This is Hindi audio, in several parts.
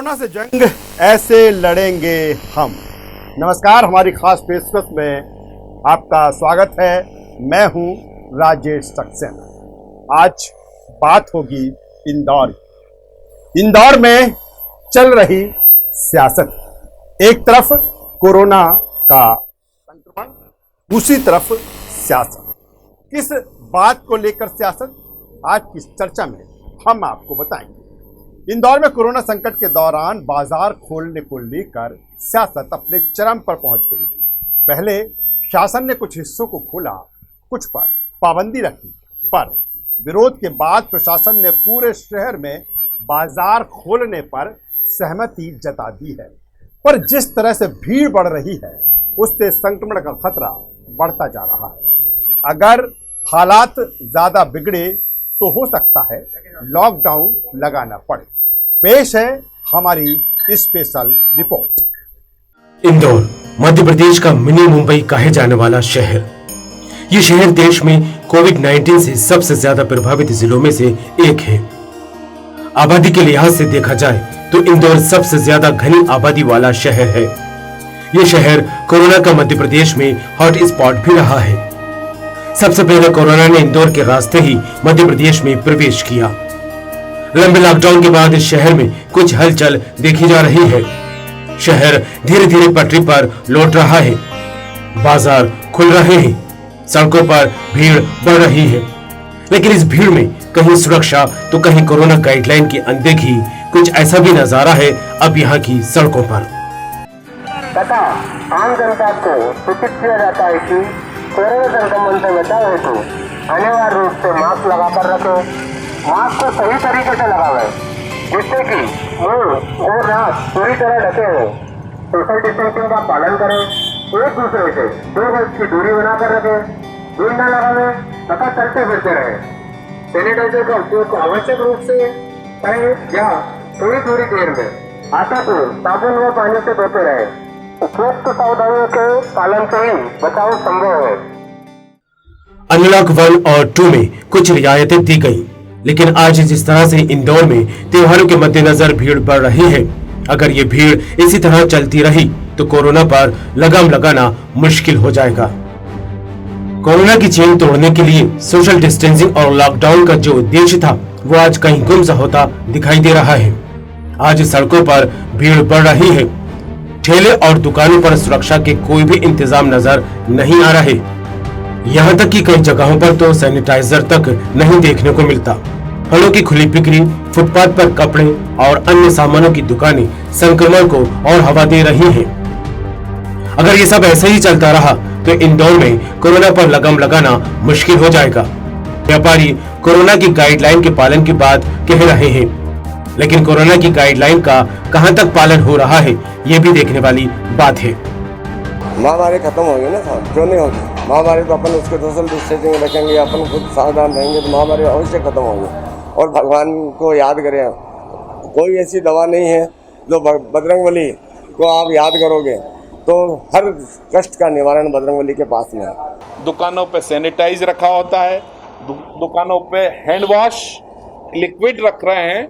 कोरोना से जंग ऐसे लड़ेंगे हम। नमस्कार, हमारी खास पेशकश में आपका स्वागत है। मैं हूं राजेश सक्सेना। आज बात होगी इंदौर में चल रही सियासत। एक तरफ कोरोना का संक्रमण, दूसरी तरफ सियासत। किस बात को लेकर सियासत, आज की चर्चा में हम आपको बताएंगे। इंदौर में कोरोना संकट के दौरान बाजार खोलने को लेकर सियासत अपने चरम पर पहुंच गई। पहले शासन ने कुछ हिस्सों को खोला, कुछ पर पाबंदी रखी, पर विरोध के बाद प्रशासन ने पूरे शहर में बाजार खोलने पर सहमति जता दी है। पर जिस तरह से भीड़ बढ़ रही है, उससे संक्रमण का खतरा बढ़ता जा रहा है। अगर हालात ज्यादा बिगड़े तो हो सकता है लॉकडाउन लगाना पड़े। पेश है हमारी स्पेशल रिपोर्ट। इंदौर मध्य प्रदेश का मिनी मुंबई कहे जाने वाला शहर। ये शहर देश में कोविड-19 से सबसे ज्यादा प्रभावित जिलों में से एक है। आबादी के लिहाज से देखा जाए तो इंदौर सबसे ज्यादा घनी आबादी वाला शहर है। ये शहर कोरोना का मध्य प्रदेश में हॉट स्पॉट भी रहा है। सबसे पहले कोरोना ने इंदौर के रास्ते ही मध्य प्रदेश में प्रवेश किया। लंबे लॉकडाउन के बाद इस शहर में कुछ हलचल देखी जा रही है। शहर धीरे धीरे पटरी पर लौट रहा है। बाजार खुल रहे हैं, सड़कों पर भीड़ बढ़ रही है। लेकिन इस भीड़ में कहीं सुरक्षा तो कहीं कोरोना गाइडलाइन की अनदेखी, कुछ ऐसा भी नजारा है अब यहाँ की सड़कों पर। तथा आम जनता को सूचित किया जाता है कि कोरोना संक्रमण से बचाव हेतु अनिवार्य रूप से मास्क लगाकर रखें। मास्क को सही तरीके से लगावे, जिससे कि मुंह और नाक पूरी तरह ढके हो। सोशल डिस्टेंसिंग का पालन करें। एक दूसरे से 2 गज की दूरी बनाकर रखें। भीड़ न लगावे तथा चलते फिरते रहे। सैनिटाइजर का उपयोग आवश्यक रूप से करें या थोड़ी देर में हाथों को साबुन व पानी से धोते रहे। उपयुक्त सावधानियों के पालन से ही बचाव संभव है। अनलॉक 1 और 2 में कुछ रियायतें दी गई, लेकिन आज जिस तरह से इंदौर में त्योहारों के मद्देनजर भीड़ बढ़ रही है, अगर ये भीड़ इसी तरह चलती रही तो कोरोना पर लगाम लगाना मुश्किल हो जाएगा। कोरोना की चेन तोड़ने के लिए सोशल डिस्टेंसिंग और लॉकडाउन का जो उद्देश्य था, वो आज कहीं गुम सा होता दिखाई दे रहा है। आज सड़कों पर भीड़ बढ़ रही है। ठेले और दुकानों पर सुरक्षा के कोई भी इंतजाम नजर नहीं आ रहे। यहाँ तक कि कई जगहों पर तो सैनिटाइजर तक नहीं देखने को मिलता। फलों की खुली बिक्री, फुटपाथ पर कपड़े और अन्य सामानों की दुकानें संक्रमण को और हवा दे रही हैं। अगर ये सब ऐसे ही चलता रहा तो इंदौर में कोरोना पर लगाम लगाना मुश्किल हो जाएगा। व्यापारी कोरोना की गाइडलाइन के पालन की बात कह रहे हैं, लेकिन कोरोना की गाइडलाइन का कहां तक पालन हो रहा है, ये भी देखने वाली बात है। महामारी खत्म होगी ना साहब, क्यों नहीं होगी महामारी? तो अपन उसके सोशल डिस्टेंसिंग रखेंगे, अपन खुद सावधान रहेंगे तो महामारी अवश्य खत्म होगी। और भगवान को याद करें। कोई ऐसी दवा नहीं है जो बजरंगबली को आप याद करोगे तो हर कष्ट का निवारण बजरंगबली के पास में है। दुकानों पे सैनिटाइज रखा होता है, दुकानों पे हैंड वॉश लिक्विड रख रहे हैं,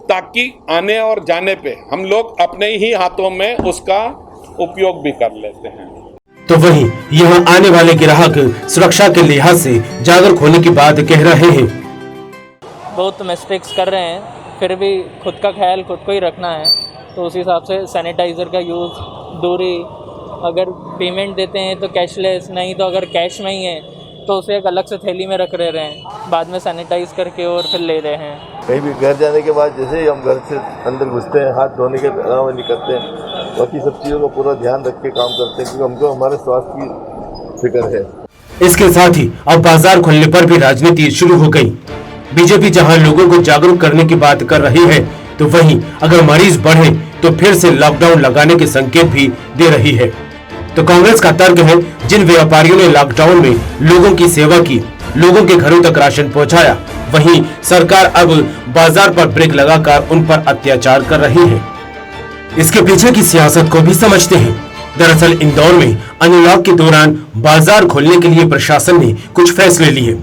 ताकि आने और जाने पे हम लोग अपने ही हाथों में उसका उपयोग भी कर लेते हैं। तो वहीं यहाँ आने वाले ग्राहक सुरक्षा के लिहाज से जागरूक होने की बात कह रहे हैं। बहुत मिस्टेक्स कर रहे हैं, फिर भी खुद का ख्याल खुद को ही रखना है। तो उस हिसाब से सैनिटाइज़र का यूज़, दूरी, अगर पेमेंट देते हैं तो कैशलेस, नहीं तो अगर कैश में ही है तो उसे एक अलग से थैली में रख रहे हैं, बाद में सैनिटाइज करके और फिर ले रहे हैं। कहीं भी घर जाने के बाद जैसे ही हम घर से अंदर घुसते हैं, हाथ धोने के अलावा निकलते हैं, बाकी सब चीज़ों का पूरा ध्यान रख के काम करते हैं, क्योंकि हमको हमारे स्वास्थ्य की फिक्र है। इसके साथ ही अब बाजार खुलने पर भी राजनीति शुरू हो गई। बीजेपी जहां लोगों को जागरूक करने की बात कर रही है, तो वहीं अगर मरीज बढ़े तो फिर से लॉकडाउन लगाने के संकेत भी दे रही है। तो कांग्रेस का तर्क है, जिन व्यापारियों ने लॉकडाउन में लोगों की सेवा की, लोगों के घरों तक राशन पहुंचाया, वहीं सरकार अब बाजार पर ब्रेक लगाकर उन पर अत्याचार कर रही है। इसके पीछे की सियासत को भी समझते हैं। दरअसल इंदौर में अनलॉक के दौरान बाजार खोलने के लिए प्रशासन ने कुछ फैसले लिए।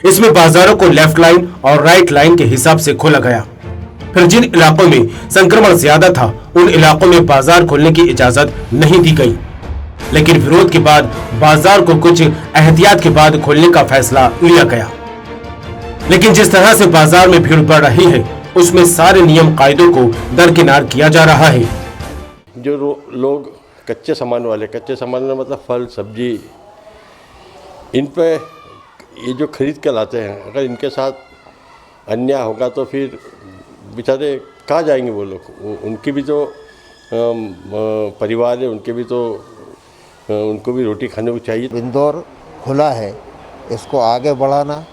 इसमें बाजारों को लेफ्ट लाइन और राइट लाइन के हिसाब से खोला गया। फिर जिन इलाकों में संक्रमण ज्यादा था उन इलाकों में बाजार खोलने की इजाजत नहीं दी गई, लेकिन विरोध के बाद बाजार को कुछ एहतियात के बाद खोलने का फैसला लिया गया। लेकिन जिस तरह से बाजार में भीड़ बढ़ रही है उसमें सारे नियम कायदों को दरकिनार किया जा रहा है। जो लोग कच्चे सामान वाले, कच्चे सामान में मतलब फल सब्जी, इन पे ये जो खरीद के लाते हैं, अगर इनके साथ अन्याय होगा तो फिर बेचारे कहाँ जाएंगे वो लोग? उनकी भी तो परिवार है, उनके भी तो उनको भी रोटी खाने को चाहिए। इंदौर खुला है, इसको आगे बढ़ाना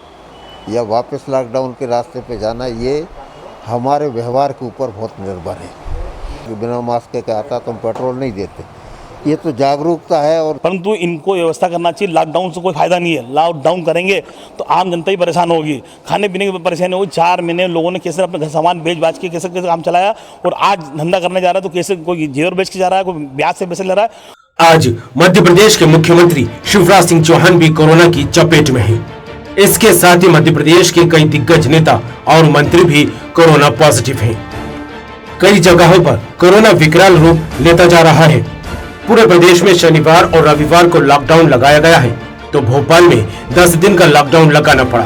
या वापस लॉकडाउन के रास्ते पे जाना, ये हमारे व्यवहार के ऊपर बहुत निर्भर है। बिना मास्क के आता तो हम पेट्रोल नहीं देते, ये तो जागरूकता है। और परंतु इनको व्यवस्था करना चाहिए। लॉकडाउन से कोई फायदा नहीं है। लॉकडाउन करेंगे तो आम जनता ही परेशान होगी, खाने पीने की परेशानी होगी। 4 महीने लोगों ने कैसे अपने घर सामान बेच बाच के कैसे कैसे काम चलाया, और आज धंधा करने जा रहा है तो कैसे कोई जेवर बेच के जा रहा है, कोई ब्याज से पैसे ले रहा है। आज मध्य प्रदेश के मुख्यमंत्री शिवराज सिंह चौहान भी कोरोना की चपेट में हैं। इसके साथ ही मध्य प्रदेश के कई दिग्गज नेता और मंत्री भी कोरोना पॉजिटिव हैं। कई जगहों पर कोरोना विकराल रूप लेता जा रहा है। पूरे प्रदेश में शनिवार और रविवार को लॉकडाउन लगाया गया है, तो भोपाल में 10 दिन का लॉकडाउन लगाना पड़ा।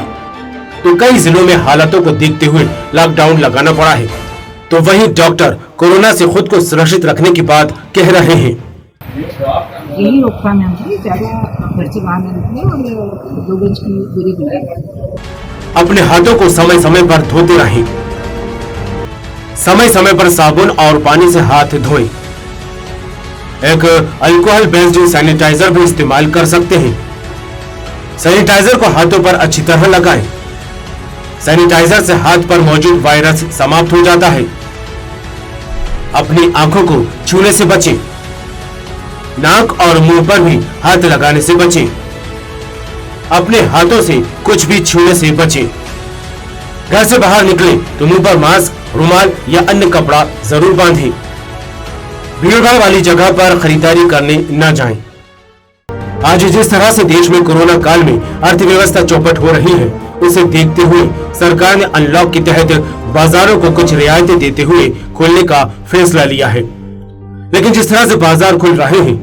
तो कई जिलों में हालातों को देखते हुए लॉकडाउन लगाना पड़ा है। तो वहीं डॉक्टर कोरोना से खुद को सुरक्षित रखने की बात कह रहे हैं। यही रोकथाम है हमसे, ज्यादा घर से बाहर नहीं निकले और 2 गज की दूरी बनाए। अपने हाथों को समय समय पर धोते रहें। समय समय पर साबुन और पानी से हाथ धोएं। एक अल्कोहल बेस्ड सैनिटाइजर भी इस्तेमाल कर सकते हैं। सैनिटाइजर को हाथों पर अच्छी तरह लगाएं। सैनिटाइजर से हाथ पर मौजूद वायरस समाप्त हो जाता है। अपनी आंखों को छूने से बचें। नाक और मुंह पर भी हाथ लगाने से बचें। अपने हाथों से कुछ भी छूने से बचें। घर से बाहर निकलें तो मुंह पर मास्क, रुमाल या अन्य कपड़ा जरूर बांधें। भीड़भाड़ वाली जगह पर खरीदारी करने न जाएं। आज जिस तरह से देश में कोरोना काल में अर्थव्यवस्था चौपट हो रही है, उसे देखते हुए सरकार ने अनलॉक के तहत बाजारों को कुछ रियायतें देते हुए खोलने का फैसला लिया है। लेकिन जिस तरह से बाजार खुल रहे हैं,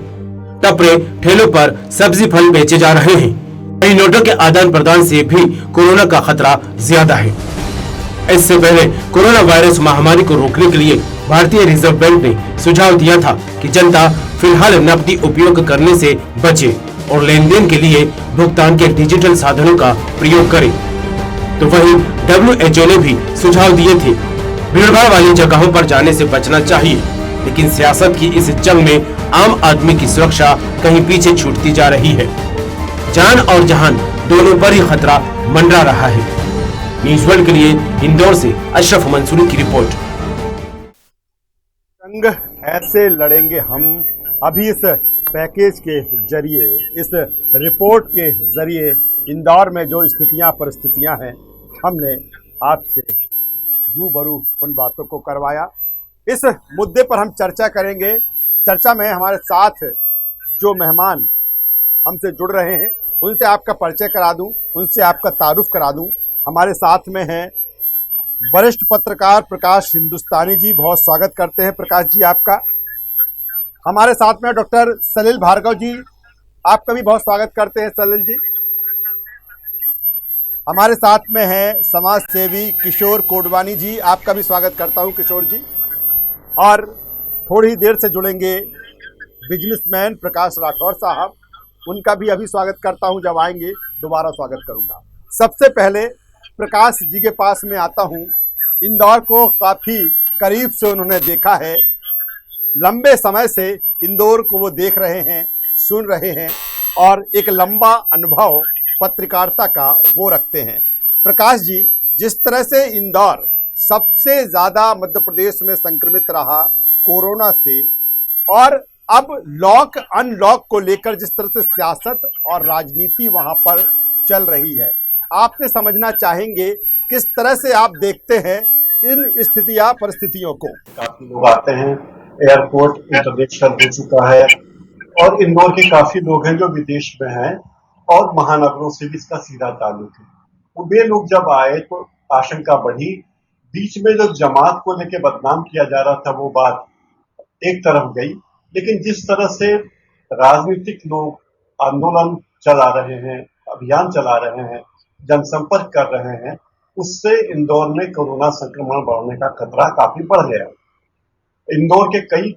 टपरे ठेलों पर सब्जी फल बेचे जा रहे हैं। कई नोटों के आदान प्रदान से भी कोरोना का खतरा ज्यादा है। इससे पहले कोरोना वायरस महामारी को रोकने के लिए भारतीय रिजर्व बैंक ने सुझाव दिया था कि जनता फिलहाल नकदी उपयोग करने से बचे और लेन देन के लिए भुगतान के डिजिटल साधनों का प्रयोग करे। तो वहीं WHO ने भी सुझाव दिए थे, भीड़भाड़ वाली जगहों पर जाने से बचना चाहिए। लेकिन सियासत की इस जंग में आम आदमी की सुरक्षा कहीं पीछे छूटती जा रही है। जान और जहान दोनों पर ही खतरा मंडरा रहा है। न्यूज़ वर्ल्ड के लिए इंदौर से अशरफ मंसूरी की रिपोर्ट। जंग ऐसे लड़ेंगे हम। अभी इस पैकेज के जरिए, इस रिपोर्ट के जरिए इंदौर में जो स्थितियां परिस्थितियां हैं, हमने आपसे रूबरू उन बातों को करवाया। इस मुद्दे पर हम चर्चा करेंगे। चर्चा में हमारे साथ जो मेहमान हमसे जुड़ रहे हैं उनसे आपका परिचय करा दूं, उनसे आपका तारुफ करा दूं। हमारे साथ में हैं वरिष्ठ पत्रकार प्रकाश हिंदुस्तानी जी, बहुत स्वागत करते हैं प्रकाश जी आपका। हमारे साथ में डॉक्टर सलिल भार्गव जी, आपका भी बहुत स्वागत करते हैं सलिल जी। हमारे साथ में हैं समाज सेवी किशोर कोडवानी जी, आपका भी स्वागत करता हूं किशोर जी। और थोड़ी देर से जुड़ेंगे बिजनेसमैन प्रकाश राठौर साहब, उनका भी अभी स्वागत करता हूं, जब आएंगे दोबारा स्वागत करूंगा। सबसे पहले प्रकाश जी के पास में आता हूं। इंदौर को काफ़ी करीब से उन्होंने देखा है, लंबे समय से इंदौर को वो देख रहे हैं, सुन रहे हैं और एक लंबा अनुभव पत्रकारिता का वो रखते हैं। प्रकाश जी, जिस तरह से इंदौर सबसे ज़्यादा मध्य प्रदेश में संक्रमित रहा कोरोना से, और अब लॉक अनलॉक को लेकर जिस तरह से सियासत और राजनीति वहां पर चल रही है, आपसे समझना चाहेंगे किस तरह से आप देखते हैं इन स्थितियां परिस्थितियों को। काफी लोग आते हैं, एयरपोर्ट इंटरनेशनल हो चुका है और इंदौर के काफी लोग हैं जो विदेश में हैं और महानगरों से भी इसका सीधा ताल्लुक है। वे लोग जब आए तो आशंका बढ़ी, बीच में जो जमात को लेके बदनाम किया जा रहा था वो बात एक तरफ गई, लेकिन जिस तरह से राजनीतिक लोग आंदोलन चला रहे हैं, अभियान चला रहे हैं, जनसंपर्क कर रहे हैं, उससे इंदौर में कोरोना संक्रमण बढ़ने का खतरा काफी बढ़ गया। इंदौर के कई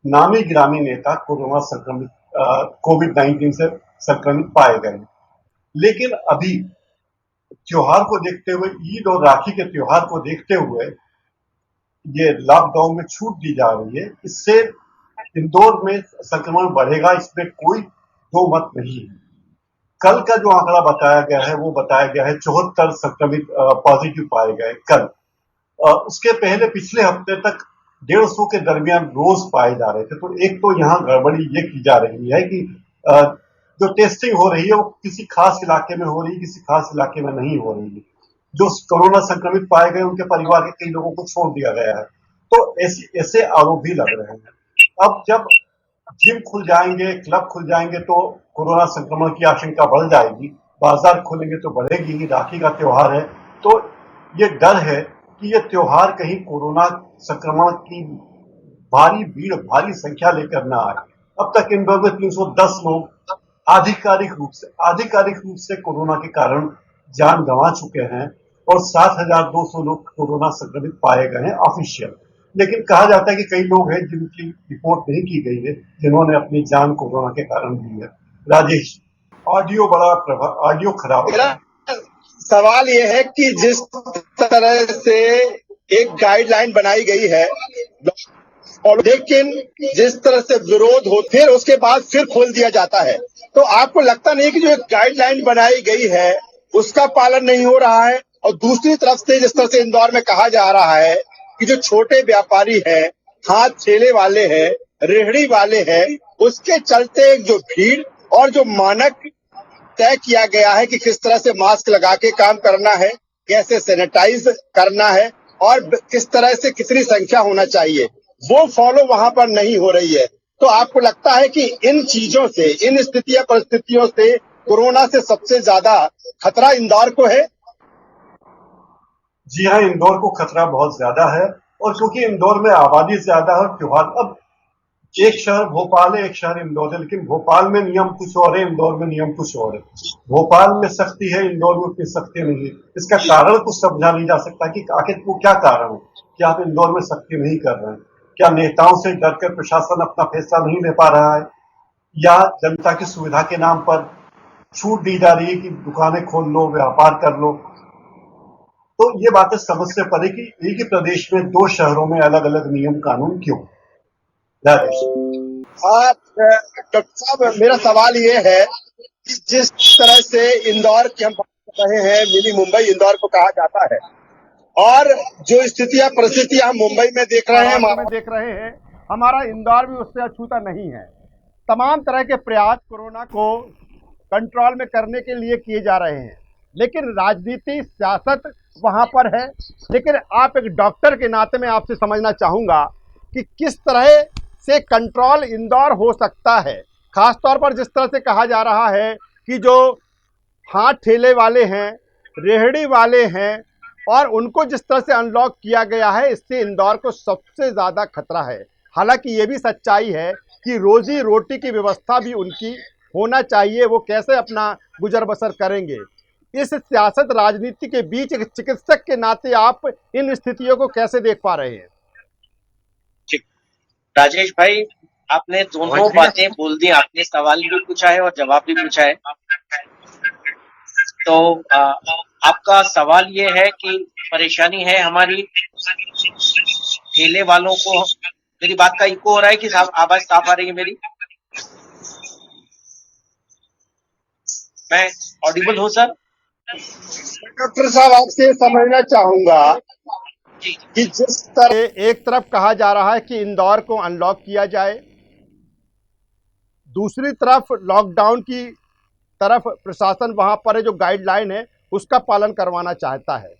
नामी गिरामी नेता कोरोना संक्रमित कोविड-19 से संक्रमित पाए गए, लेकिन अभी त्योहार को देखते हुए, ईद और राखी के त्योहार को देखते हुए ये लॉकडाउन में छूट दी जा रही है। इससे इंदौर में संक्रमण बढ़ेगा, इसमें कोई दो मत नहीं है। कल का जो आंकड़ा बताया गया है वो बताया गया है 74 संक्रमित पॉजिटिव पाए गए कल। उसके पहले पिछले हफ्ते तक 150 के दरमियान रोज पाए जा रहे थे। तो एक तो यहाँ गड़बड़ी ये की जा रही है कि जो टेस्टिंग हो रही है वो किसी खास इलाके में हो रही है, किसी खास इलाके में नहीं हो रही है। जो कोरोना संक्रमित पाए गए उनके परिवार के कई लोगों को छोड़ दिया गया है। तो ऐसे आरोप भी लग रहे हैं। अब जब जिम खुल जाएंगे, क्लब खुल जाएंगे तो कोरोना संक्रमण की आशंका बढ़ जाएगी, बाजार खुलेंगे तो बढ़ेगी। राखी का त्योहार है तो ये डर है कि ये त्योहार कहीं कोरोना संक्रमण की भारी भीड़, भारी संख्या लेकर ना आए। अब तक इंदौर में 310 लोग आधिकारिक रूप से कोरोना के कारण जान गंवा चुके हैं और 7,200 लोग कोरोना संक्रमित पाए गए हैं ऑफिशियल। लेकिन कहा जाता है कि कई लोग हैं जिनकी रिपोर्ट नहीं की गई है, जिन्होंने अपनी जान कोरोना के कारण दी है। राजेश, ऑडियो खराब मेरा सवाल ये है कि जिस तरह से एक गाइडलाइन बनाई गई है और लेकिन जिस तरह से विरोध हो फिर उसके बाद फिर खोल दिया जाता है, तो आपको लगता नहीं कि जो एक गाइडलाइन बनाई गई है उसका पालन नहीं हो रहा है? और दूसरी तरफ से जिस तरह से इंदौर में कहा जा रहा है कि जो छोटे व्यापारी हैं, हाथ ठेले वाले हैं, रेहड़ी वाले हैं, उसके चलते जो भीड़ और जो मानक तय किया गया है कि किस तरह से मास्क लगा के काम करना है, कैसे सैनिटाइज करना है और किस तरह से कितनी संख्या होना चाहिए, वो फॉलो वहां पर नहीं हो रही है। तो आपको लगता है कि इन चीजों से, इन परिस्थितियों से कोरोना से सबसे ज्यादा खतरा इंदौर को है? जी हाँ, इंदौर को खतरा बहुत ज्यादा है और क्योंकि इंदौर में आबादी ज्यादा है। त्योहार, अब एक शहर भोपाल है, एक शहर इंदौर है, लेकिन भोपाल में नियम कुछ और है, इंदौर में नियम कुछ और है। भोपाल में सख्ती है, इंदौर में उतनी सख्ती नहीं है। इसका कारण कुछ समझा नहीं जा सकता कि आखिर वो क्या कारण है कि आप इंदौर में सख्ती नहीं कर रहे हैं। क्या नेताओं से डरकर प्रशासन अपना फैसला नहीं ले पा रहा है, या जनता की सुविधा के नाम पर छूट दी जा रही है कि दुकानें खोल लो, व्यापार कर लो? तो ये बातें समझ से परे कि एक ही प्रदेश में दो शहरों में अलग अलग नियम कानून क्यों? डॉक्टर साहब, मेरा सवाल ये है कि जिस तरह से इंदौर की हम बात कर रहे हैं, मिनी मुंबई इंदौर को कहा जाता है, और जो स्थितियां परिस्थितियां हम मुंबई में देख रहे हैं, हमारा इंदौर भी उससे अछूता नहीं है। तमाम तरह के प्रयास कोरोना को कंट्रोल में करने के लिए किए जा रहे हैं, लेकिन राजनीति, सियासत वहां पर है। लेकिन आप एक डॉक्टर के नाते मैं आपसे समझना चाहूँगा कि किस तरह से कंट्रोल इंदौर हो सकता है, खासतौर पर जिस तरह से कहा जा रहा है कि जो हाथ ठेले वाले हैं, रेहड़ी वाले हैं, और उनको जिस तरह से अनलॉक किया गया है, इससे इंदौर को सबसे ज़्यादा खतरा है। हालांकि ये भी सच्चाई है कि रोजी रोटी की व्यवस्था भी उनकी होना चाहिए, वो कैसे अपना गुजर बसर करेंगे। इस सियासत राजनीति के बीच एक चिकित्सक के नाते आप इन स्थितियों को कैसे देख पा रहे हैं? राजेश भाई, आपने दोनों बातें बोल दी, आपने सवाल भी पूछा है और जवाब भी पूछा है। तो आपका सवाल ये है कि परेशानी है हमारी ठेले वालों को। मेरी बात का इको हो रहा है कि आवाज साफ आ रही है मेरी? मैं ऑडिबल हूँ सर? डॉक्टर साहब, आपसे समझना चाहूंगा कि जिस तरह एक तरफ कहा जा रहा है कि इंदौर को अनलॉक किया जाए, दूसरी तरफ लॉकडाउन की तरफ प्रशासन वहां पर है जो गाइडलाइन है उसका पालन करवाना चाहता है।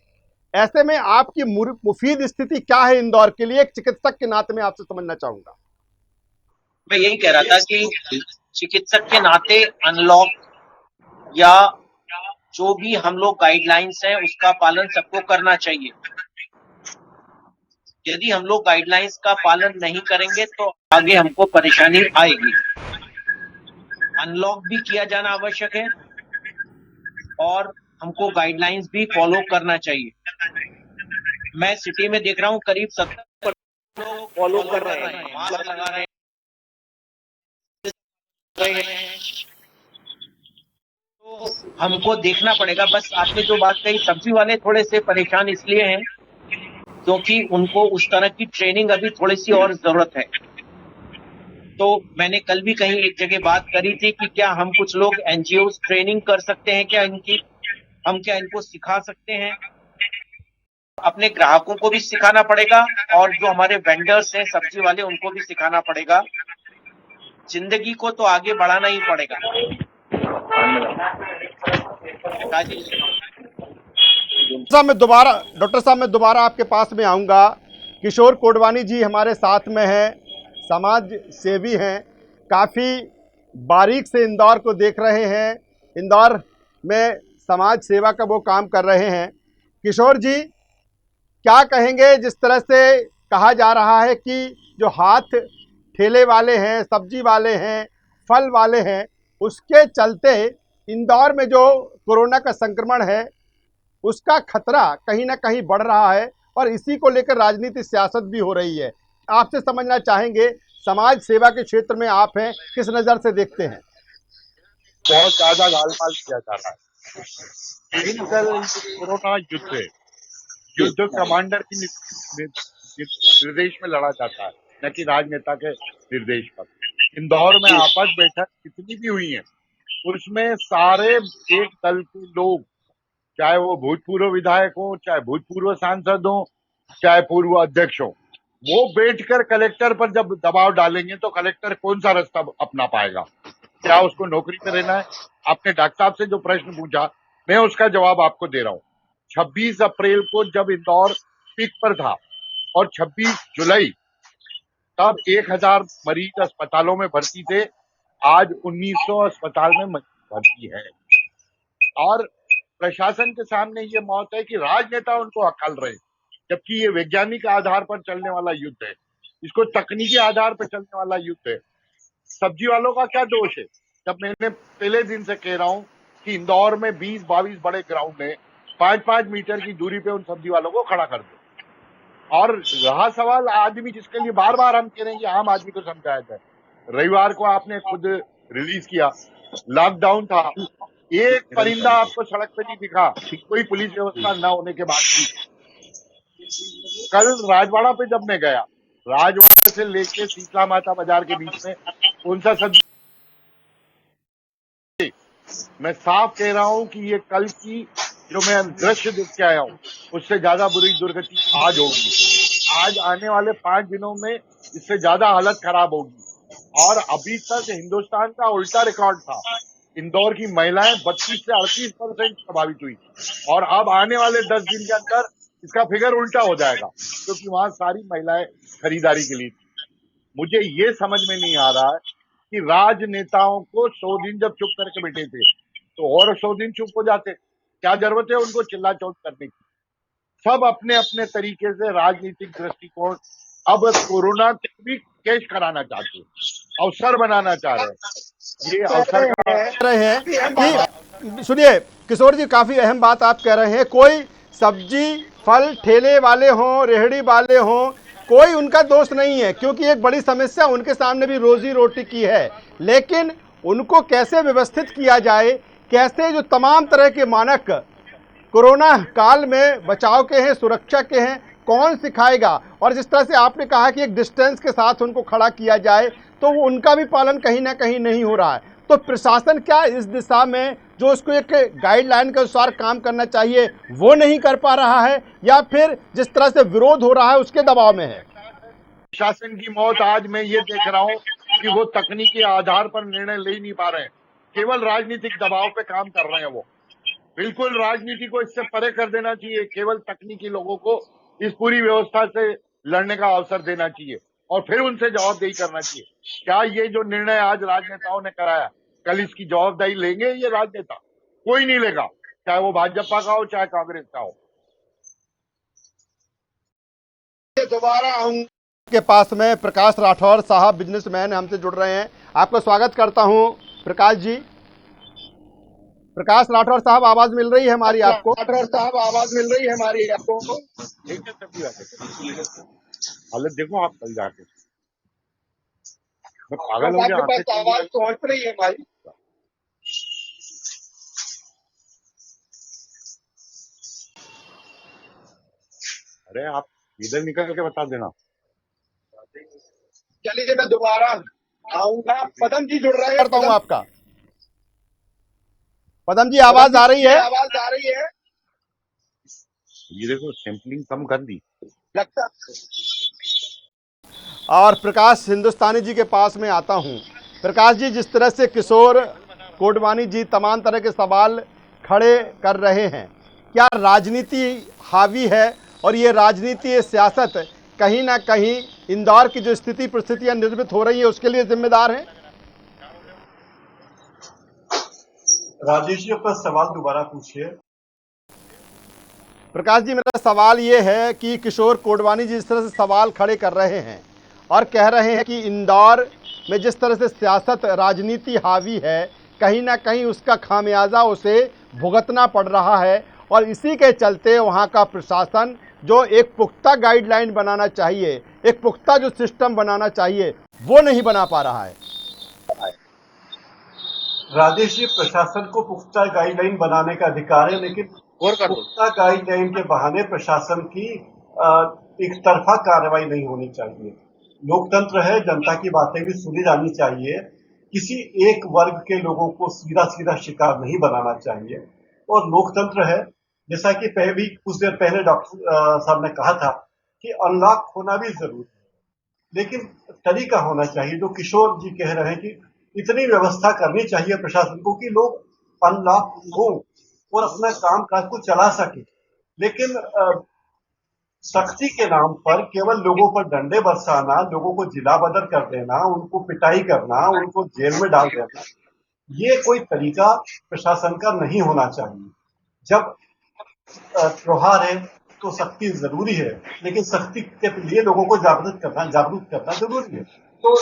ऐसे में आपकी मुफीद स्थिति क्या है इंदौर के लिए? एक चिकित्सक के नाते मैं आपसे समझना चाहूंगा। मैं यही कह रहा था कि चिकित्सक के नाते अनलॉक या जो भी हम लोग गाइडलाइंस हैं उसका पालन सबको करना चाहिए। यदि हम लोग गाइडलाइंस का पालन नहीं करेंगे तो आगे हमको परेशानी आएगी। अनलॉक भी किया जाना आवश्यक है और हमको गाइडलाइंस भी फॉलो करना चाहिए। मैं सिटी में देख रहा हूँ करीब 70% लोग फॉलो कर रहे हैं, मास्क लगा रहे हैं। तो हमको देखना पड़ेगा। बस आपने जो बात कही, सब्जी वाले थोड़े से परेशान इसलिए हैं क्योंकि उनको उस तरह की ट्रेनिंग अभी थोड़ी सी और जरूरत है। तो मैंने कल भी कहीं एक जगह बात करी थी कि क्या हम कुछ लोग एनजीओ ट्रेनिंग कर सकते हैं, क्या इनको सिखा सकते हैं। अपने ग्राहकों को भी सिखाना पड़ेगा और जो हमारे वेंडर्स हैं सब्जी वाले उनको भी सिखाना पड़ेगा। जिंदगी को तो आगे बढ़ाना ही पड़ेगा। डॉक्टर साहब मैं दोबारा आपके पास में आऊँगा। किशोर कोडवानी जी हमारे साथ में हैं, समाज सेवी हैं, काफ़ी बारीक से इंदौर को देख रहे हैं, इंदौर में समाज सेवा का वो काम कर रहे हैं। किशोर जी क्या कहेंगे, जिस तरह से कहा जा रहा है कि जो हाथ ठेले वाले हैं, सब्जी वाले हैं, फल वाले हैं, उसके चलते इंदौर में जो कोरोना का संक्रमण है उसका खतरा कहीं ना कहीं बढ़ रहा है और इसी को लेकर राजनीति सियासत भी हो रही है। आपसे समझना चाहेंगे, समाज सेवा के क्षेत्र में आप हैं, किस नज़र से देखते हैं? बहुत ज़्यादा गालमाल किया जा रहा है। कोरोना युद्ध कमांडर की निर्देश में लड़ा जाता है, न कि राजनेता के निर्देश पर। इंदौर में आपस बैठक कितनी भी हुई है उसमें सारे एक दल के लोग, चाहे वो भूतपूर्व विधायक हो, चाहे भूतपूर्व सांसद हो, चाहे पूर्व अध्यक्ष हो, वो बैठकर कलेक्टर पर जब दबाव डालेंगे तो कलेक्टर कौन सा रास्ता अपना पाएगा? क्या उसको नौकरी पे रहना है? आपने डॉक्टर साहब से जो प्रश्न पूछा मैं उसका जवाब आपको दे रहा हूँ। 26 अप्रैल को जब इंदौर पीक पर था और 26 जुलाई तब 1000 मरीज अस्पतालों में भर्ती थे, आज 1900 अस्पताल में भर्ती है। और प्रशासन के सामने ये मौत है कि राजनेता उनको अकल रहे, जबकि ये वैज्ञानिक आधार पर चलने वाला युद्ध है, इसको तकनीकी आधार पर चलने वाला युद्ध है। सब्जी वालों का क्या दोष है? जब मैंने पहले दिन से कह रहा हूं कि इंदौर में 20-22 बड़े ग्राउंड है, 5-5 मीटर की दूरी पे उन सब्जी वालों को खड़ा कर दो। और रहा सवाल आदमी, जिसके लिए बार बार हम कह रहे हैं कि आम आदमी को समझाया जाए। रविवार को आपने खुद रिलीज किया, लॉकडाउन था, एक परिंदा आपको सड़क पे नहीं दिखा, कोई पुलिस व्यवस्था न होने के बाद भी। कल राजवाड़ा पे जब मैं गया, राजवाड़ा से लेके शीतला माता बाजार के बीच में कौन सा सब्जी, मैं साफ कह रहा हूं कि ये कल की जो मैं दृश्य देख के आया हूं उससे ज्यादा बुरी दुर्गति आज होगी। आज आने वाले 5 दिनों में इससे ज्यादा हालत खराब होगी। और अभी तक हिंदुस्तान का उल्टा रिकॉर्ड था, इंदौर की महिलाएं 32 से 38% प्रभावित हुई और अब आने वाले 10 दिन के अंदर इसका फिगर उल्टा हो जाएगा, क्योंकि वहां सारी महिलाएं खरीदारी के लिए थी। मुझे ये समझ में नहीं आ रहा है कि राजनेताओं को 100 दिन जब चुप करके बैठे थे तो और 100 दिन चुप हो जाते, क्या जरूरत है उनको चिल्ला चौट करने की? सब अपने अपने तरीके से राजनीतिक दृष्टिकोण अब कोरोना को भी कैश कराना चाहते हैं, अवसर बनाना चाह रहे हैं। ये अवसर रहे हैं कि सुनिए किशोर जी, काफी अहम बात आप कह रहे हैं। कोई सब्जी फल ठेले वाले हों, रेहड़ी वाले हों, कोई उनका दोष नहीं है, क्योंकि एक बड़ी समस्या उनके सामने भी रोजी रोटी की है। लेकिन उनको कैसे व्यवस्थित किया जाए, कैसे जो तमाम तरह के मानक कोरोना काल में बचाव के हैं, सुरक्षा के हैं, कौन सिखाएगा? और जिस तरह से आपने कहा कि एक डिस्टेंस के साथ उनको खड़ा किया जाए, तो उनका भी पालन कहीं ना कहीं नहीं हो रहा है। तो प्रशासन क्या इस दिशा में जो उसको एक गाइडलाइन के अनुसार काम करना चाहिए वो नहीं कर पा रहा है, या फिर जिस तरह से विरोध हो रहा है उसके दबाव में है? प्रशासन की मौत आज मैं ये देख रहा हूँ कि वो तकनीकी आधार पर निर्णय ले नहीं पा रहे हैं, केवल राजनीतिक दबाव पे काम कर रहे हैं। वो बिल्कुल राजनीति को इससे परे कर देना चाहिए, केवल तकनीकी लोगों को इस पूरी व्यवस्था से लड़ने का अवसर देना चाहिए और फिर उनसे जवाबदेही करना चाहिए। क्या ये जो निर्णय आज राजनेताओं ने कराया, कल इसकी जवाबदेही लेंगे ये राजनेता? कोई नहीं लेगा, चाहे वो भाजपा का हो चाहे कांग्रेस का हो। दोबारा आऊंगा के पास में प्रकाश राठौर साहब बिजनेसमैन हमसे जुड़ रहे हैं। आपको स्वागत करता हूं प्रकाश जी। प्रकाश राठौर साहब, आवाज मिल रही है हमारी आपको? राठौर साहब, आवाज मिल रही है हमारी आपको? ठीक है, तभी हालत देखो आप कल जाके मैं पागल हो गया। आपके पास आवाज पहुंच रही है भाई? अरे आप इधर निकल के बता देना। चलिए मैं दोबारा आऊंगा। पदम जी जुड़ रहे हैं। करता हूं आपका। पदम जी, आवाज आ रही है? आवाज आ रही है? ये देखो सैंपलिंग कम कर दी लगता। और प्रकाश हिंदुस्तानी जी के पास में आता हूं। प्रकाश जी, जिस तरह से किशोर कोडवानी जी तमाम तरह के सवाल खड़े कर रहे हैं, क्या राजनीति हावी है और ये राजनीति, ये सियासत कहीं ना कहीं इंदौर की जो स्थिति परिस्थितियां निर्मित हो रही है उसके लिए जिम्मेदार है? राजेश जी, अपना सवाल दोबारा पूछिए। प्रकाश जी, मेरा सवाल ये है कि किशोर कोडवानी जी जिस तरह से सवाल खड़े कर रहे हैं और कह रहे हैं कि इंदौर में जिस तरह से सियासत, राजनीति हावी है, कहीं ना कहीं उसका खामियाजा उसे भुगतना पड़ रहा है और इसी के चलते वहाँ का प्रशासन जो एक पुख्ता गाइडलाइन बनाना चाहिए, एक पुख्ता जो सिस्टम बनाना चाहिए, वो नहीं बना पा रहा है। राजेश जी, प्रशासन को पुख्ता गाइडलाइन बनाने का अधिकार है, लेकिन पुख्ता गाइडलाइन के बहाने प्रशासन की एक तरफा कार्रवाई नहीं होनी चाहिए। लोकतंत्र है, जनता की बातें भी सुनी जानी चाहिए। किसी एक वर्ग के लोगों को सीधा सीधा शिकार नहीं बनाना चाहिए। और लोकतंत्र है, जैसा कि भी कुछ देर पहले डॉक्टर साहब ने कहा था कि अनलॉक होना भी जरूरी है, लेकिन तरीका होना चाहिए। जो किशोर जी कह रहे हैं कि इतनी व्यवस्था करनी चाहिए प्रशासन को कि लोग अनलॉक हो और अपना काम काज को चला सके, लेकिन सख्ती के नाम पर केवल लोगों पर डंडे बरसाना, लोगों को जिला बदर कर देना, उनको पिटाई करना, उनको जेल में डाल देना, ये कोई तरीका प्रशासन का नहीं होना चाहिए। जब त्योहार है तो सख्ती जरूरी है, लेकिन सख्ती के लिए लोगों को जागरूक करना जरूरी है। तो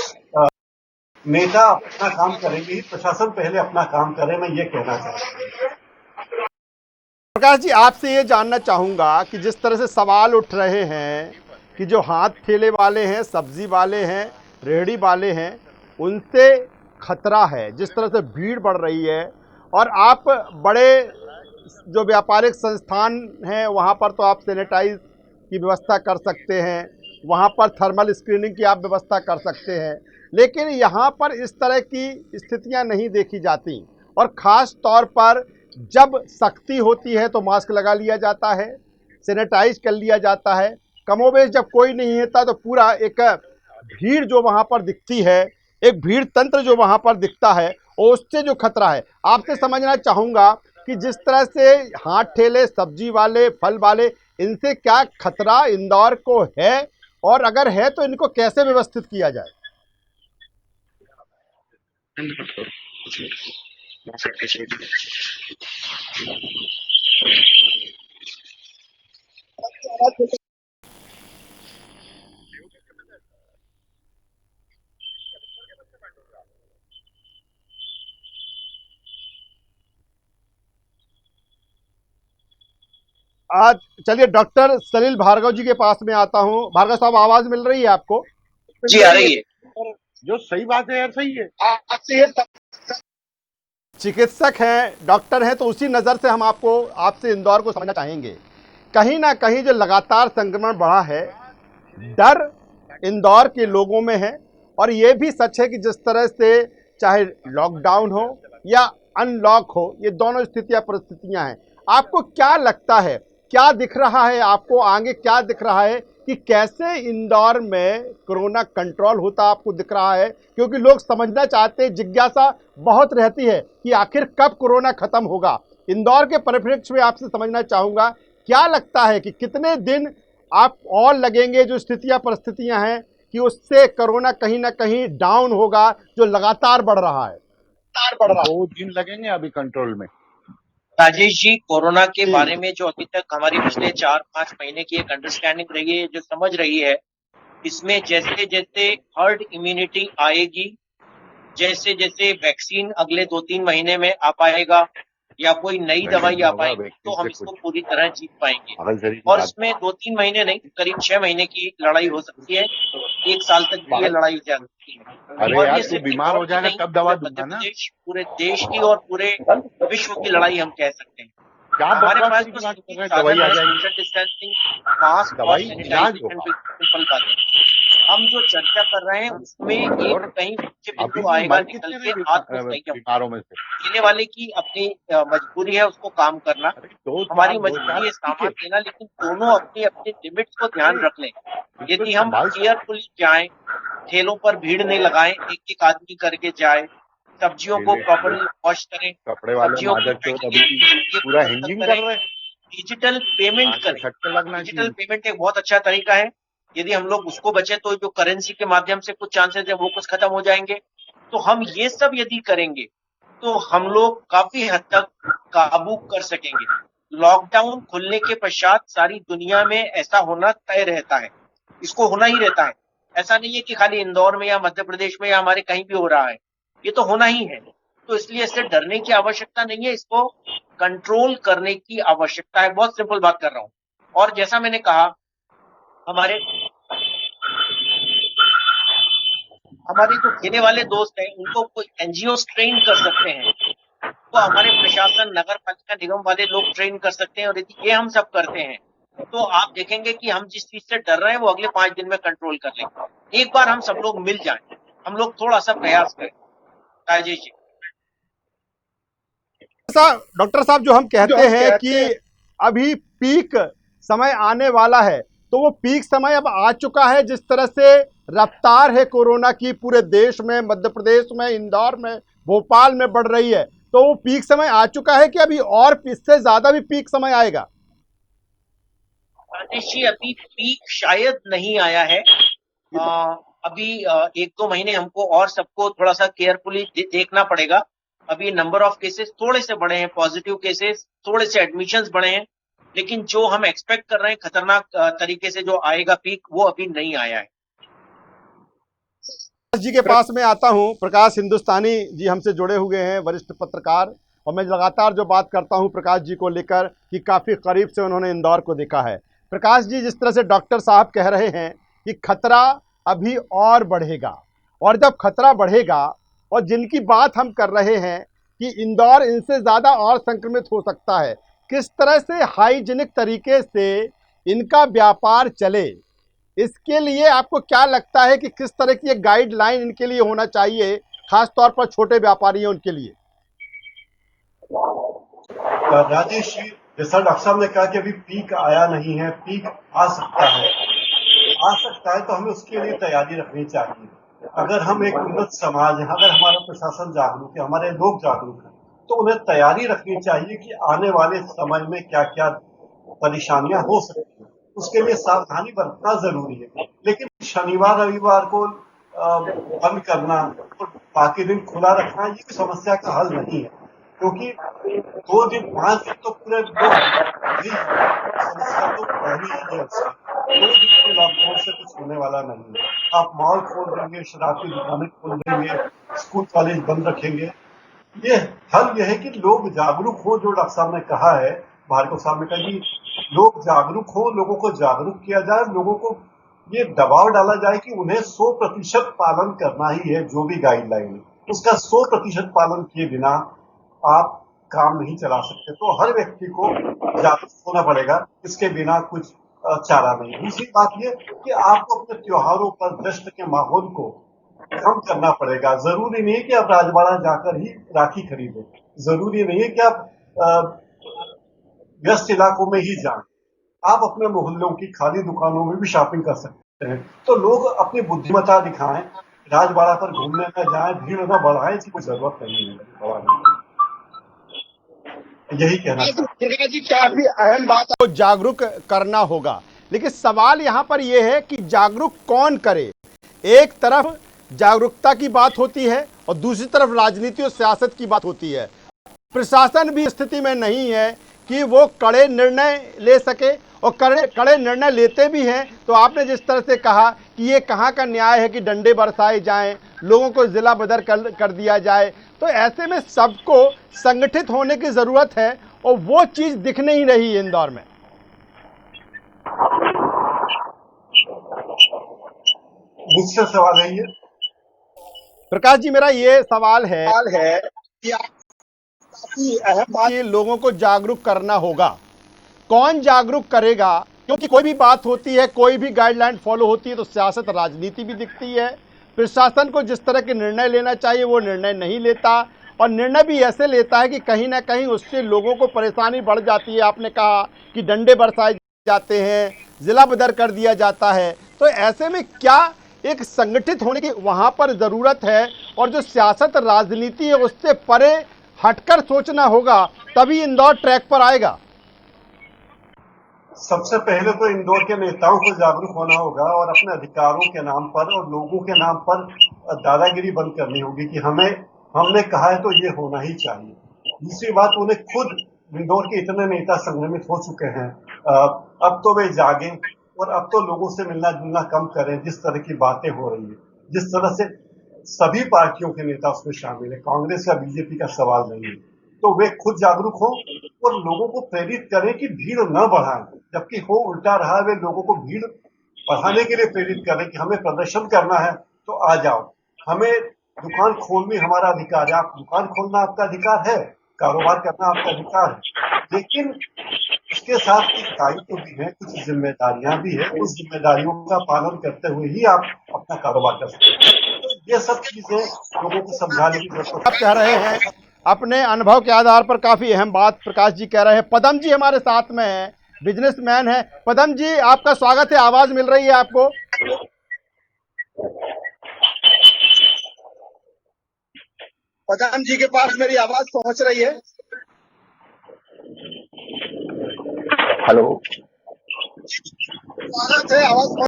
नेता अपना काम करेंगे ही, प्रशासन पहले अपना काम करे, मैं ये कहना चाहता हूँ। प्रकाश जी, आपसे ये जानना चाहूँगा कि जिस तरह से सवाल उठ रहे हैं कि जो हाथ ठेले वाले हैं, सब्जी वाले हैं, रेहड़ी वाले हैं, उनसे खतरा है, जिस तरह से भीड़ बढ़ रही है, और आप बड़े जो व्यापारिक संस्थान हैं वहाँ पर तो आप सैनिटाइज की व्यवस्था कर सकते हैं, वहाँ पर थर्मल स्क्रीनिंग की आप व्यवस्था कर सकते हैं, लेकिन यहाँ पर इस तरह की स्थितियाँ नहीं देखी जाती। और ख़ास तौर पर जब सख्ती होती है तो मास्क लगा लिया जाता है, सैनिटाइज कर लिया जाता है। कमोबेश जब कोई नहीं होता तो पूरा एक भीड़ जो वहाँ पर दिखती है, एक भीड़ तंत्र जो वहाँ पर दिखता है, और उससे जो खतरा है, आपसे समझना चाहूँगा कि जिस तरह से हाथ ठेले, सब्जी वाले, फल वाले, इनसे क्या खतरा इंदौर को है, और अगर है तो इनको कैसे व्यवस्थित किया जाए? आज चलिए डॉक्टर सलील भार्गव जी के पास में आता हूं। भार्गव साहब, आवाज मिल रही है आपको? जी आ रही है। जो सही बात है यार, सही है। चिकित्सक हैं, डॉक्टर हैं, तो उसी नज़र से हम आपसे इंदौर को समझना चाहेंगे। कहीं ना कहीं जो लगातार संक्रमण बढ़ा है, डर इंदौर के लोगों में है, और ये भी सच है कि जिस तरह से चाहे लॉकडाउन हो या अनलॉक हो, ये दोनों स्थितियां परिस्थितियां हैं। आपको क्या लगता है, क्या दिख रहा है आपको आगे, क्या दिख रहा है कि कैसे इंदौर में कोरोना कंट्रोल होता आपको दिख रहा है? क्योंकि लोग समझना चाहते हैं, जिज्ञासा बहुत रहती है कि आखिर कब कोरोना खत्म होगा। इंदौर के परिप्रेक्ष्य में आपसे समझना चाहूँगा, क्या लगता है कि कितने दिन आप और लगेंगे, जो स्थितियाँ परिस्थितियाँ हैं, कि उससे कोरोना कहीं ना कहीं डाउन होगा, जो लगातार बढ़ रहा है? 2 दिन लगेंगे अभी कंट्रोल में। राजेश जी, कोरोना के बारे में जो अभी तक हमारी पिछले 4-5 महीने की एक अंडरस्टैंडिंग रही है, जो समझ रही है, इसमें जैसे जैसे हर्ड इम्यूनिटी आएगी, जैसे जैसे वैक्सीन अगले 2-3 महीने में आ पाएगा या कोई नई दवाई आ पाएगी, तो हम इसको पूरी तरह जीत पाएंगे। और इसमें 2-3 महीने नहीं, करीब 6 महीने की लड़ाई हो सकती है, 1 साल तक भी ये लड़ाई जा सकती है। अरे और यार, ये तू सिर्फ बीमार हो जाएगा तब दवा मध्य दूंगा ना। प्रदेश, पूरे देश की और पूरे विश्व की लड़ाई हम कह सकते हैं। क्या हमारे बकवास पास की तो बात कर रहे हैं? साधन दवाई आ है, जाएगी, सोशल डिस्टेंसिंग, मास्क और दवाई इलाज सैनिटाइजेशन, होगा। सिंपल बात है। हम जो चर्चा कर रहे हैं उसमें एक कहीं उच्च अभी बिंदु भी आएगा मर निकल कितने के रहे आत्मसंयम। बीमारों में से? देने वाले की अपनी मजबूरी है उसको काम करना, हमारी मजबूरी है सामान देना, लेकिन दोनों अपनी अपनी लिमिट्स को ध्यान रख लें। यदि हम केयरफुली जाएं, ठेलों पर भीड़ नहीं लगाएं, एक एक आदमी करके जाए, सब्जियों को प्रॉपरली वॉश करें, कपड़े वाले सब्जियों की मादर चोद अभी भी पैकिंग पूरा हिंजिंग कर रहे हैं। डिजिटल पेमेंट करें। डिजिटल पेमेंट एक बहुत अच्छा तरीका है, यदि हम लोग उसको बचे तो जो करेंसी के माध्यम से कुछ चांसेस है वो कुछ खत्म हो जाएंगे। तो हम ये सब यदि करेंगे तो हम लोग काफी हद तक काबू कर सकेंगे। लॉकडाउन खुलने के पश्चात सारी दुनिया में ऐसा होना तय रहता है, इसको होना ही रहता है। ऐसा नहीं है कि खाली इंदौर में या मध्य प्रदेश में या हमारे कहीं भी हो रहा है, ये तो होना ही है। तो इसलिए इससे डरने की आवश्यकता नहीं है, इसको कंट्रोल करने की आवश्यकता है। बहुत सिंपल बात कर रहा हूं। और जैसा मैंने कहा, हमारे जो खेने वाले दोस्त हैं उनको कोई एनजीओ ट्रेन कर सकते हैं, तो हमारे प्रशासन, नगर पालिका निगम वाले लोग ट्रेन कर सकते हैं। और यदि ये हम सब करते हैं तो आप देखेंगे कि हम जिस चीज से डर रहे हैं वो अगले 5 दिन में कंट्रोल कर लेंगे। एक बार हम सब लोग मिल जाएं, हम लोग थोड़ा सा प्रयास करें। राजेश जी, डॉक्टर साहब, जो हम कहते हैं कि अभी पीक समय आने वाला है, तो वो पीक समय अब आ चुका है। जिस तरह से रफ्तार है कोरोना की पूरे देश में, मध्य प्रदेश में, इंदौर में, भोपाल में बढ़ रही है, तो वो पीक समय आ चुका है कि अभी और इससे ज्यादा भी पीक समय आएगा? राजेश जी, अभी पीक शायद नहीं आया है। अभी 1-2 महीने हमको और सबको थोड़ा सा केयरफुली देखना पड़ेगा। अभी नंबर ऑफ केसेस थोड़े से बढ़े हैं, पॉजिटिव केसेस थोड़े से, एडमिशंस बढ़े हैं, लेकिन जो हम एक्सपेक्ट कर रहे हैं खतरनाक तरीके से जो आएगा पीक, वो अभी नहीं आया है। जी के पास में आता हूं। प्रकाश हिंदुस्तानी जी हमसे जुड़े हुए हैं, वरिष्ठ पत्रकार, और मैं लगातार जो बात करता हूं प्रकाश जी को लेकर कि काफ़ी करीब से उन्होंने इंदौर को देखा है। प्रकाश जी, जिस तरह से डॉक्टर साहब कह रहे हैं कि खतरा अभी और बढ़ेगा, और जब खतरा बढ़ेगा, और जिनकी बात हम कर रहे हैं कि इंदौर इनसे ज़्यादा और संक्रमित हो सकता है, किस तरह से हाइजीनिक तरीके से इनका व्यापार चले, इसके लिए आपको क्या लगता है कि किस तरह की एक गाइडलाइन इनके लिए होना चाहिए, खास तौर पर छोटे व्यापारियों उनके लिए? राजेश जी, जैसा डॉक्टर साहब ने कहा कि अभी पीक आया नहीं है, पीक आ सकता है। आ सकता है तो हमें उसके लिए तैयारी रखनी चाहिए। अगर हम एक उन्नत समाज है, अगर हमारा प्रशासन जागरूक है, हमारे लोग जागरूक हैं, तो उन्हें तैयारी रखनी चाहिए कि आने वाले समय में क्या क्या परेशानियां हो सकती हैं। उसके लिए सावधानी बरतना जरूरी है। लेकिन शनिवार रविवार को बंद करना और बाकी दिन खुला रखना ये समस्या का हल नहीं है, क्योंकि 2 दिन 5 दिन तो पूरे समस्या तो पहली ही है। 2 दिन के लॉकडाउन से कुछ होने वाला नहीं है। आप मॉल खोल देंगे, शराब की दुकानें खोल देंगे, स्कूल कॉलेज बंद रखेंगे, ये हल यह है कि लोग जागरूक हो। जो डॉक्टर साहब ने कहा है, भार्गव साहब ने कहा कि लोग जागरूक हो, लोगों को जागरूक किया जाए, लोगों को ये दबाव डाला जाए कि उन्हें 100% पालन करना ही है। जो भी गाइडलाइन है उसका 100% पालन किए बिना आप काम नहीं चला सकते। तो हर व्यक्ति को जागरूक होना पड़ेगा, इसके बिना कुछ चारा नहीं। दूसरी बात ये कि आपको अपने त्योहारों पर दस्त के माहौल को कम करना पड़ेगा। जरूरी नहीं है कि आप राजवाड़ा जाकर ही राखी खरीदें, जरूरी नहीं है कि आप व्यस्त इलाकों में ही जाएं, आप अपने मोहल्लों की खाली दुकानों में भी शॉपिंग कर सकते हैं। तो लोग अपनी बुद्धिमत्ता दिखाएं, राजवाड़ा पर घूमने न जाएं, भीड़ न बढ़ाएं, इसकी कोई जरूरत नहीं है। यही कहना काफी अहम बात को जागरूक करना होगा, लेकिन सवाल यहाँ पर यह है कि जागरूक कौन करे। एक तरफ जागरूकता की बात होती है और दूसरी तरफ राजनीति और सियासत की बात होती है। प्रशासन भी स्थिति में नहीं है कि वो कड़े निर्णय ले सके, और कड़े निर्णय लेते भी हैं तो आपने जिस तरह से कहा कि ये कहाँ का न्याय है कि डंडे बरसाए जाएं, लोगों को जिला बदर कर दिया जाए। तो ऐसे में सबको संगठित होने की जरूरत है और वो चीज दिख नहीं रही है इंदौर में। मुझसे सवाल है ये प्रकाश जी, मेरा ये सवाल है कि काफी अहम बात कि लोगों को जागरूक करना होगा। कौन जागरूक करेगा? क्योंकि कोई भी बात होती है, कोई भी गाइडलाइन फॉलो होती है तो सियासत राजनीति भी दिखती है। प्रशासन को जिस तरह के निर्णय लेना चाहिए वो निर्णय नहीं लेता, और निर्णय भी ऐसे लेता है कि कहीं ना कहीं उससे लोगों को परेशानी बढ़ जाती है। आपने कहा कि डंडे बरसाए जाते हैं, जिला बदर कर दिया जाता है। तो ऐसे में क्या एक संगठित होने की वहां पर जरूरत है, और जो सियासत राजनीति है उससे परे हटकर सोचना होगा, तभी इंदौर ट्रैक पर आएगा। सबसे पहले तो इंदौर के नेताओं को जागरूक होना होगा और अपने अधिकारों के नाम पर और लोगों के नाम पर दादागिरी बंद करनी होगी कि हमने कहा है तो ये होना ही चाहिए। दूसरी बात, उन्हें खुद इंदौर के इतने नेता संक्रमित हो चुके हैं, अब तो वे जागें और अब तो लोगों से मिलना जुलना कम करें। जिस तरह की बातें हो रही है, जिस तरह से सभी पार्टियों के नेता उसमें शामिल है, कांग्रेस या बीजेपी का सवाल नहीं है, तो वे खुद जागरूक हो और लोगों को प्रेरित करें कि भीड़ न बढ़ाएं, जबकि हो उल्टा रहा है। वे लोगों को भीड़ बढ़ाने के लिए प्रेरित करें कि हमें प्रदर्शन करना है तो आ जाओ, हमें दुकान खोलनी हमारा अधिकार है। आप दुकान खोलना आपका अधिकार है, कारोबार करना आपका अधिकार है, लेकिन उसके साथ कुछ दायित्व भी है, कुछ जिम्मेदारियां भी है। उस जिम्मेदारियों का पालन करते हुए ही आप अपना कारोबार कर सकते हैं। तो ये सब चीजें लोगों को समझाने की जरूरत आप कह रहे हैं अपने अनुभव के आधार पर, काफी अहम बात प्रकाश जी कह रहे हैं। पदम जी हमारे साथ में है, बिजनेसमैन है। पदम जी, आपका स्वागत है। आवाज मिल रही है आपको? पदम जी के पास मेरी आवाज पहुंच रही है? हेलो, स्वागत है, आवाज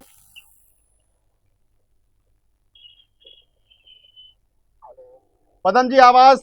पदम जी, आवाज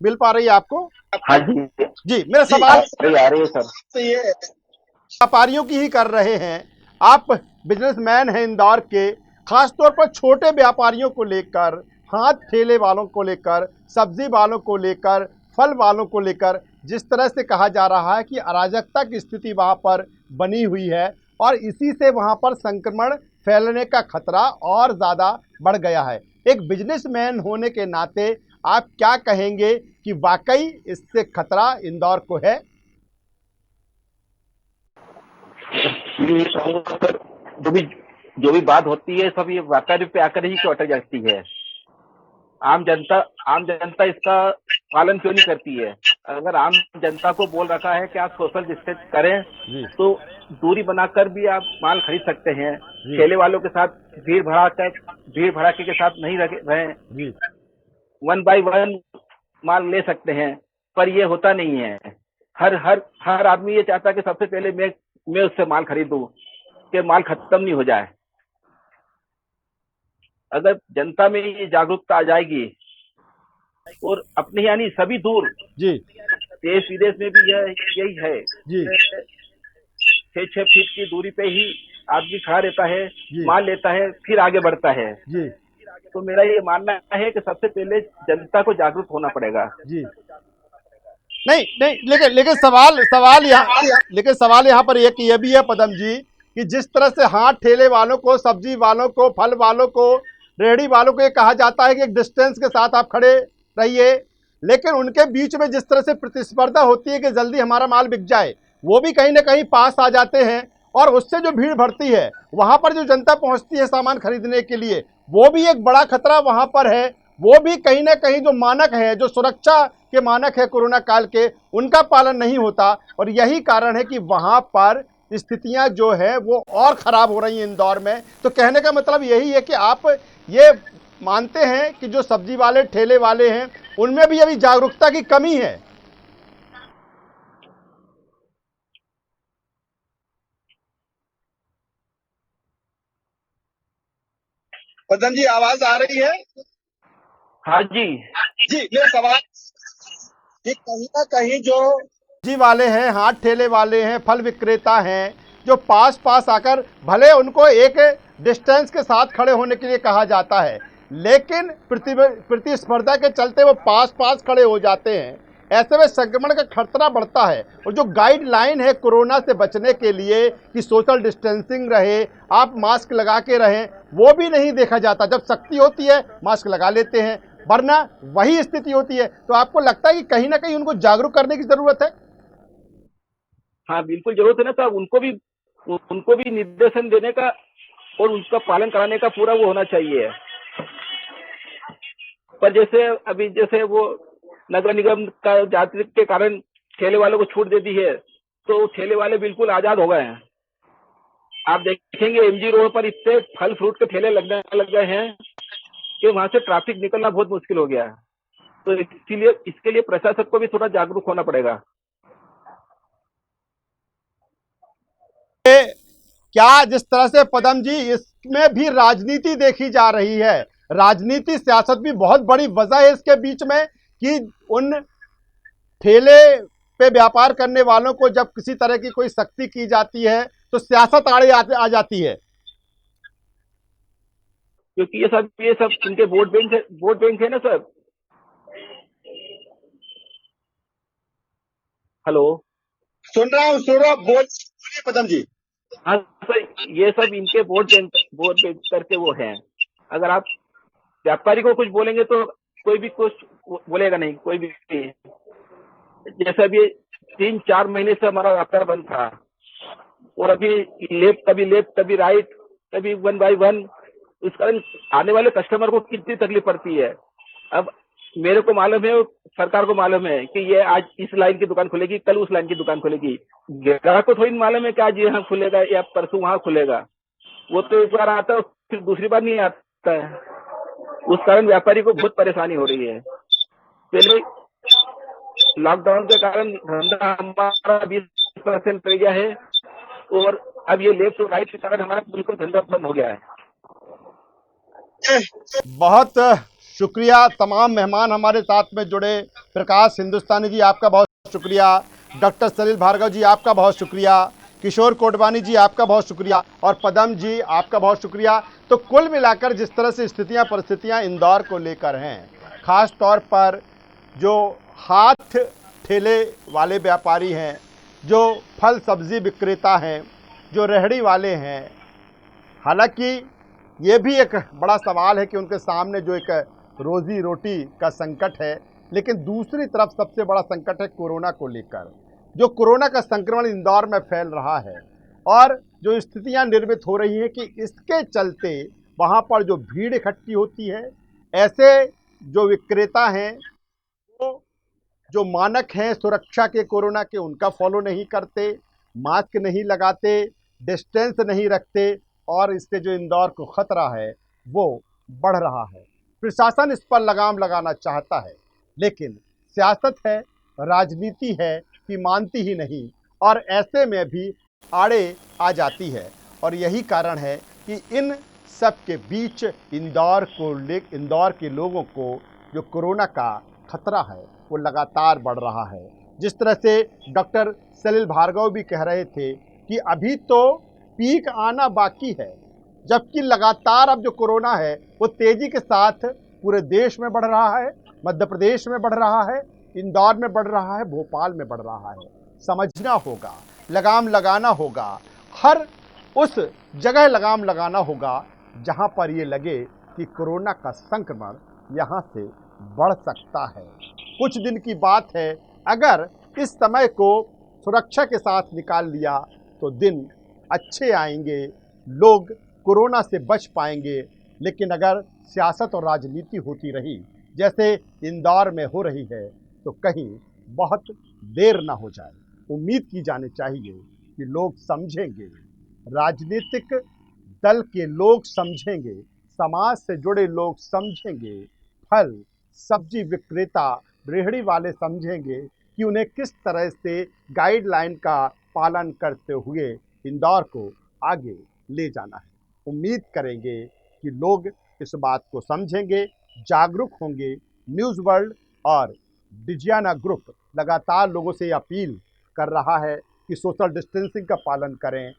मिल पा रही है आपको? हाँ जी जी, मेरा सवाल आ रही है सर। तो ये व्यापारियों की ही कर रहे हैं। आप बिजनेसमैन हैं इंदौर के, खासतौर पर छोटे व्यापारियों को लेकर, हाथ ठेले वालों को लेकर, सब्जी वालों को लेकर, फल वालों को लेकर, जिस तरह से कहा जा रहा है कि अराजकता की स्थिति वहां पर बनी हुई है और इसी से वहां पर संक्रमण फैलने का खतरा और ज़्यादा बढ़ गया है। एक बिजनेसमैन होने के नाते आप क्या कहेंगे कि वाकई इससे खतरा इंदौर को है? ये कहूँगा सर, जो भी बात होती है सब ये व्यापारी पे आकर ही क्यों अटक जाती है। आम जनता इसका पालन क्यों नहीं करती है। अगर आम जनता को बोल रखा है कि आप सोशल डिस्टेंस करें तो दूरी बनाकर भी आप माल खरीद सकते हैं। ठेले वालों के साथ भीड़ भड़ाके के साथ नहीं रहें, 1 by 1 माल ले सकते हैं, पर ये होता नहीं है। हर आदमी ये चाहता है कि सबसे पहले मैं उससे माल खरीदूं कि माल खत्म नहीं हो जाए। अगर जनता में ये जागरूकता आ जाएगी और अपने यानी सभी दूर देश विदेश में भी यही है, 6-6 फीट की दूरी पे ही आदमी खड़ा रहता है, माल लेता है, फिर आगे बढ़ता है। तो मेरा ये मानना है कि सबसे पहले जनता को जागरूक होना पड़ेगा। नहीं, लेकिन सवाल यहाँ पर एक ये भी है पदम जी कि जिस तरह से हाथ ठेले वालों को, सब्जी वालों को, फल वालों को, रेहड़ी वालों को ये कहा जाता है कि एक डिस्टेंस के साथ आप खड़े रहिए, लेकिन उनके बीच में जिस तरह से प्रतिस्पर्धा होती है कि जल्दी हमारा माल बिक जाए, वो भी कहीं ना कहीं पास आ जाते हैं और उससे जो भीड़ बढ़ती है वहां पर जो जनता पहुंचती है सामान खरीदने के लिए, वो भी एक बड़ा खतरा वहां पर है। वो भी कहीं ना कहीं जो मानक है, जो सुरक्षा के मानक है कोरोना काल के, उनका पालन नहीं होता और यही कारण है कि वहां पर स्थितियां जो है वो और खराब हो रही हैं इंदौर में। तो कहने का मतलब यही है कि आप ये मानते हैं कि जो सब्जी वाले, ठेले वाले हैं, उनमें भी अभी जागरूकता की कमी है। पदम जी, आवाज आ रही है? हाँ जी जी, मेरा सवाल कि कहीं ना कहीं जो सब्जी वाले हैं, हाथ ठेले वाले हैं, फल विक्रेता हैं, जो पास पास आकर भले उनको एक डिस्टेंस के साथ खड़े होने के लिए कहा जाता है, लेकिन प्रतिस्पर्धा के चलते वो पास पास खड़े हो जाते हैं। ऐसे में संक्रमण का खतरा बढ़ता है। और जो गाइडलाइन है कोरोना से बचने के लिए कि सोशल डिस्टेंसिंग रहे, आप मास्क लगा के रहें, वो भी नहीं देखा जाता। जब सख्ती होती है मास्क लगा लेते हैं, वरना वही स्थिति होती है। तो आपको लगता है कि कहीं ना कहीं उनको जागरूक करने की जरूरत है? हाँ बिल्कुल जरूरत है ना साहब, उनको भी निर्देशन देने का और उसका पालन कराने का पूरा वो होना चाहिए। पर जैसे वो नगर निगम का जागृति के कारण ठेले वालों को छूट दे दी है, तो ठेले वाले बिल्कुल आजाद हो गए हैं। आप देखेंगे एमजी रोड पर इतने फल फ्रूट के ठेले लग गए हैं कि वहां से ट्रैफिक निकलना बहुत मुश्किल हो गया है। तो इसीलिए इसके लिए प्रशासन को भी थोड़ा जागरूक होना पड़ेगा। क्या जिस तरह से पदम जी, इसमें भी राजनीति देखी जा रही है, राजनीति सियासत भी बहुत बड़ी वजह है इसके बीच में कि उन ठेले पे व्यापार करने वालों को जब किसी तरह की कोई सख्ती की जाती है तो सियासत आड़े आ जाती है। क्योंकि ये सब इनके वोट बैंक है ना सर। हेलो, सुन रहा हूँ, बोलिए पदम जी। हाँ सर, ये सब इनके वोट बैंक करके वो हैं। अगर आप व्यापारी को कुछ बोलेंगे तो कोई भी कुछ बोलेगा नहीं, कोई भी। जैसे अभी 3-4 महीने से हमारा व्यापार बंद था, और अभी कभी राइट, कभी 1 by 1। इस कारण आने वाले कस्टमर को कितनी तकलीफ पड़ती है। अब मेरे को मालूम है, सरकार को मालूम है कि ये आज इस लाइन की दुकान खुलेगी, कल उस लाइन की दुकान खुलेगी। ग्राहक को थोड़ी मालूम है कि आज यहाँ खुलेगा या परसों वहां खुलेगा। वो तो एक बार आता है फिर दूसरी बार नहीं आता है। उस कारण व्यापारी को बहुत परेशानी हो रही है। पहले लॉकडाउन के कारण धंधा हमारा 20% रह गया है, और अब ये लेफ्ट और राइट के कारण हमारा बिल्कुल धंधा बंद हो गया है। बहुत शुक्रिया तमाम मेहमान हमारे साथ में जुड़े। प्रकाश हिंदुस्तानी जी आपका बहुत शुक्रिया, डॉक्टर सलील भार्गव जी आपका बहुत शुक्रिया, किशोर कोटवानी जी आपका बहुत शुक्रिया, और पदम जी आपका बहुत शुक्रिया। तो कुल मिलाकर जिस तरह से परिस्थितियां इंदौर को लेकर हैं, ख़ास तौर पर जो हाथ ठेले वाले व्यापारी हैं, जो फल सब्जी विक्रेता हैं, जो रेहड़ी वाले हैं, हालांकि ये भी एक बड़ा सवाल है कि उनके सामने जो एक रोजी रोटी का संकट है, लेकिन दूसरी तरफ सबसे बड़ा संकट है कोरोना को लेकर। जो कोरोना का संक्रमण इंदौर में फैल रहा है और जो स्थितियां निर्मित हो रही हैं कि इसके चलते वहां पर जो भीड़ इकट्ठी होती है, ऐसे जो विक्रेता हैं वो जो मानक हैं सुरक्षा के कोरोना के, उनका फॉलो नहीं करते, मास्क नहीं लगाते, डिस्टेंस नहीं रखते, और इससे जो इंदौर को खतरा है वो बढ़ रहा है। प्रशासन इस पर लगाम लगाना चाहता है, लेकिन सियासत है, राजनीति है कि मानती ही नहीं, और ऐसे में भी आड़े आ जाती है। और यही कारण है कि इन सब के बीच इंदौर के लोगों को जो कोरोना का खतरा है वो लगातार बढ़ रहा है। जिस तरह से डॉक्टर सलील भार्गव भी कह रहे थे कि अभी तो पीक आना बाकी है, जबकि लगातार अब जो कोरोना है वो तेजी के साथ पूरे देश में बढ़ रहा है, मध्य प्रदेश में बढ़ रहा है, इंदौर में बढ़ रहा है, भोपाल में बढ़ रहा है। समझना होगा, लगाम लगाना होगा, हर उस जगह लगाम लगाना होगा जहां पर ये लगे कि कोरोना का संक्रमण यहां से बढ़ सकता है। कुछ दिन की बात है, अगर इस समय को सुरक्षा के साथ निकाल लिया तो दिन अच्छे आएंगे, लोग कोरोना से बच पाएंगे। लेकिन अगर सियासत और राजनीति होती रही जैसे इंदौर में हो रही है तो कहीं बहुत देर ना हो जाए। उम्मीद की जानी चाहिए कि लोग समझेंगे, राजनीतिक दल के लोग समझेंगे, समाज से जुड़े लोग समझेंगे, फल सब्जी विक्रेता रेहड़ी वाले समझेंगे कि उन्हें किस तरह से गाइडलाइन का पालन करते हुए इंदौर को आगे ले जाना है। उम्मीद करेंगे कि लोग इस बात को समझेंगे, जागरूक होंगे। न्यूज़ वर्ल्ड और डिजियाना ग्रुप लगातार लोगों से अपील कर रहा है कि सोशल डिस्टेंसिंग का पालन करें,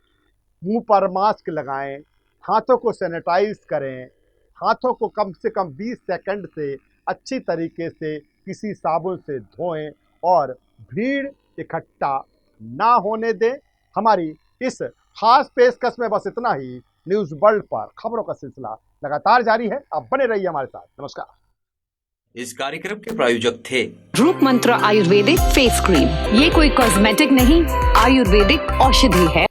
मुंह पर मास्क लगाएं, हाथों को सैनिटाइज करें, हाथों को कम से कम 20 सेकंड से अच्छी तरीके से किसी साबुन से धोएं और भीड़ इकट्ठा ना होने दें। हमारी इस खास पेशकश में बस इतना ही। न्यूज़ वर्ल्ड पर खबरों का सिलसिला लगातार जारी है, आप बने रहिए हमारे साथ। नमस्कार। इस कार्यक्रम के प्रायोजक थे रूप मंत्र आयुर्वेदिक फेस क्रीम। ये कोई कॉस्मेटिक नहीं, आयुर्वेदिक औषधि है।